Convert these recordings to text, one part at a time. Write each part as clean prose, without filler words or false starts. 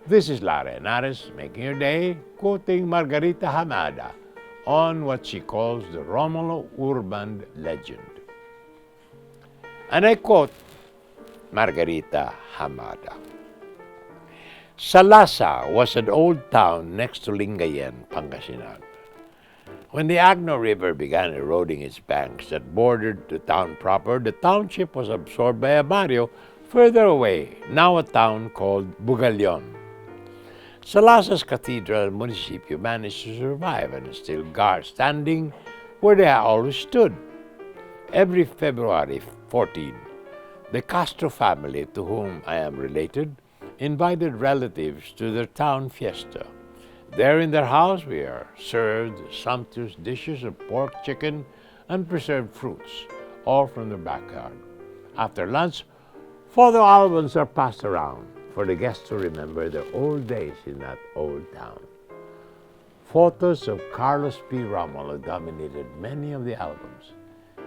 This is Lara Henares making your day, quoting Margarita Hamada on what she calls the Romulo urban legend. And I quote Margarita Hamada. Salasa was an old town next to Lingayen, Pangasinan. When the Agno River began eroding its banks that bordered the town proper, the township was absorbed by a barrio further away, now a town called Bugalyon. Salasa's cathedral municipio managed to survive and is still standing where they always stood. Every February 14, the Castro family, to whom I am related, invited relatives to their town fiesta. There in their house we are served sumptuous dishes of pork, chicken, and preserved fruits, all from their backyard. After lunch, photo albums are passed around for the guests to remember their old days in that old town. Photos of Carlos P. Romulo dominated many of the albums.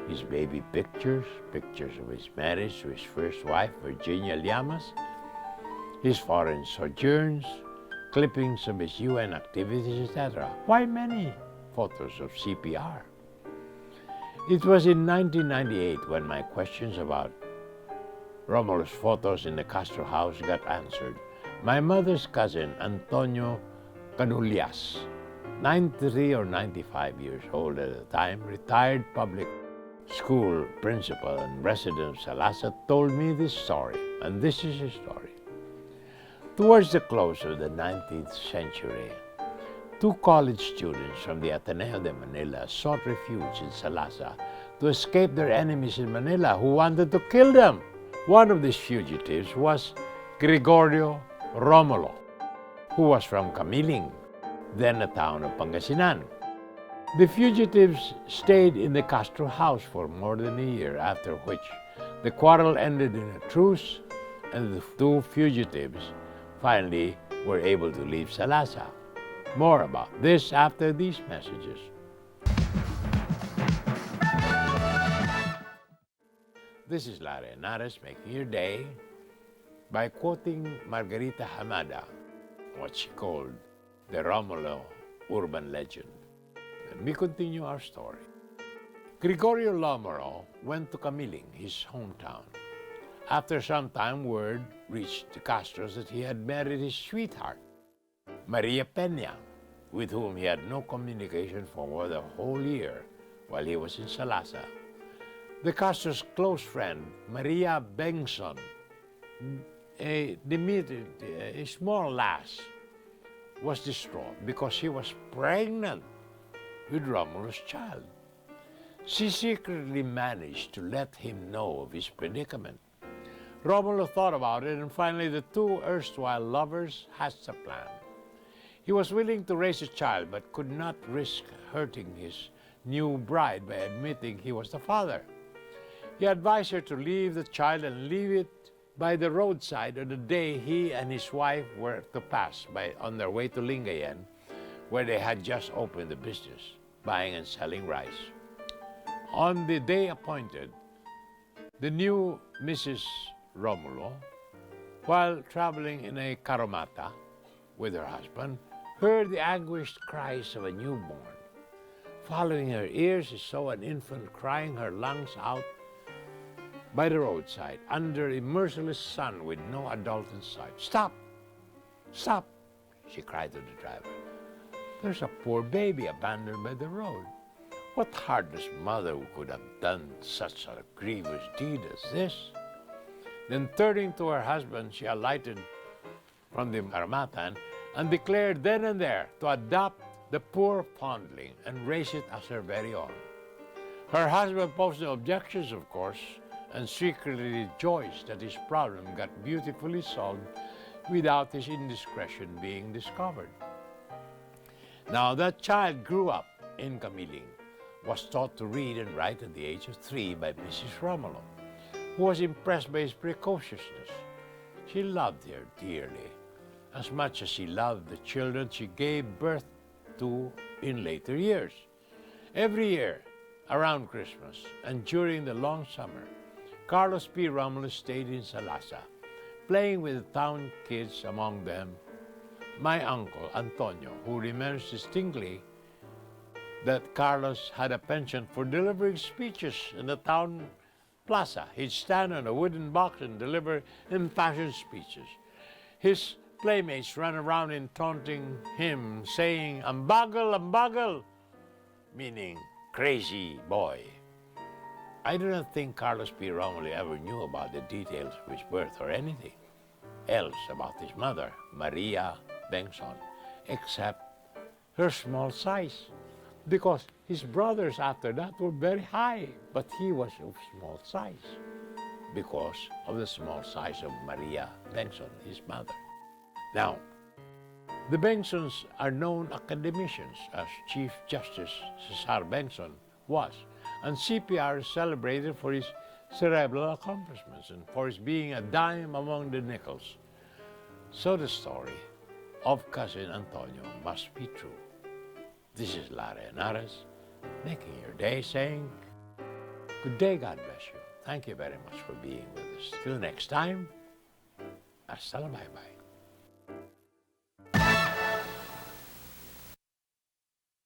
His baby pictures, pictures of his marriage to his first wife, Virginia Llamas, his foreign sojourns, clippings of his UN activities, etc. Why many photos of CPR? It was in 1998 when my questions about Romulo's photos in the Castro house got answered. My mother's cousin, Antonio Canullas, 93 or 95 years old at the time, retired public school principal and resident of Salasa, told me this story, and this is his story. Towards the close of the 19th century, two college students from the Ateneo de Manila sought refuge in Salasa to escape their enemies in Manila who wanted to kill them. One of these fugitives was Gregorio Romulo, who was from Camiling, then a town of Pangasinan. The fugitives stayed in the Castro house for more than a year, after which the quarrel ended in a truce and the two fugitives finally were able to leave Salasa. More about this after these messages. This is Lara Henares making your day by quoting Margarita Hamada, what she called the Romulo urban legend. And we continue our story. Gregorio Romulo went to Camiling, his hometown. After some time, word reached the Castros that he had married his sweetheart, Maria Peña, with whom he had no communication for the whole year while he was in Salasa. The Castros' close friend, Maria Bengson, a small lass, was distraught because she was pregnant with Romulo's child. She secretly managed to let him know of his predicament. Romulo thought about it, and finally the two erstwhile lovers hatched a plan. He was willing to raise a child, but could not risk hurting his new bride by admitting he was the father. He advised her to leave the child and leave it by the roadside on the day he and his wife were to pass by on their way to Lingayen, where they had just opened the business, buying and selling rice. On the day appointed, the new Mrs. Romulo, while traveling in a carromata with her husband, heard the anguished cries of a newborn. Following her ears, she saw an infant crying her lungs out by the roadside under a merciless sun with no adult in sight. "Stop! Stop!" she cried to the driver. "There's a poor baby abandoned by the road. What heartless mother could have done such a grievous deed as this?" Then turning to her husband, she alighted from the armatan and declared then and there to adopt the poor fondling and raise it as her very own. Her husband posed no objections, of course, and secretly rejoiced that his problem got beautifully solved without his indiscretion being discovered. Now that child grew up in Camiling, was taught to read and write at the age of 3 by Mrs. Romulo, who was impressed by his precociousness. She loved her dearly, as much as she loved the children she gave birth to in later years. Every year, around Christmas and during the long summer, Carlos P. Romulo stayed in Salasa, playing with the town kids, among them my uncle, Antonio, who remembers distinctly that Carlos had a penchant for delivering speeches in the town plaza. He'd stand on a wooden box and deliver impassioned speeches. His playmates ran around in taunting him, saying, "Ambagal, ambagal," meaning crazy boy. I do not think Carlos P. Romulo ever knew about the details of his birth or anything else about his mother, Maria Bengson, except her small size, because his brothers after that were very high, but he was of small size because of the small size of Maria Bengson, his mother. Now, the Bengsons are known academicians, as Chief Justice Cesar Bengson was, and CPR is celebrated for his cerebral accomplishments and for his being a dime among the nickels. So the story of Cousin Antonio must be true. This is Larry Henares, making your day, saying, good day, God bless you. Thank you very much for being with us. Till next time, hasta la bye-bye.